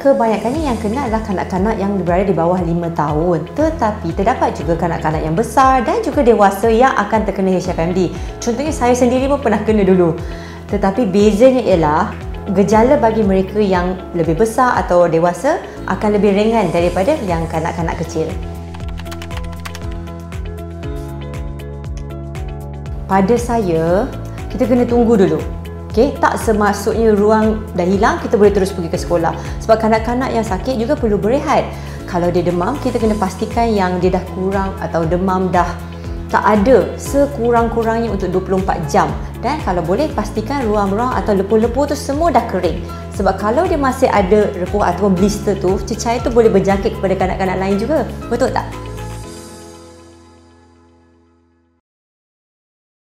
kebanyakannya yang kena adalah kanak-kanak yang berada di bawah 5 tahun. Tetapi terdapat juga kanak-kanak yang besar dan juga dewasa yang akan terkena HFMD. Contohnya saya sendiri pun pernah kena dulu. Tetapi bezanya ialah gejala bagi mereka yang lebih besar atau dewasa akan lebih ringan daripada yang kanak-kanak kecil. Pada saya, kita kena tunggu dulu. Okay? Tak semasuknya ruang dah hilang, kita boleh terus pergi ke sekolah. Sebab kanak-kanak yang sakit juga perlu berehat. Kalau dia demam, kita kena pastikan yang dia dah kurang atau demam dah tak ada sekurang-kurangnya untuk 24 jam. Dan kalau boleh, pastikan ruang-ruang atau lepuh-lepuh tu semua dah kering. Sebab kalau dia masih ada repuh ataupun blister tu, cecair tu boleh berjangkit kepada kanak-kanak lain juga. Betul tak?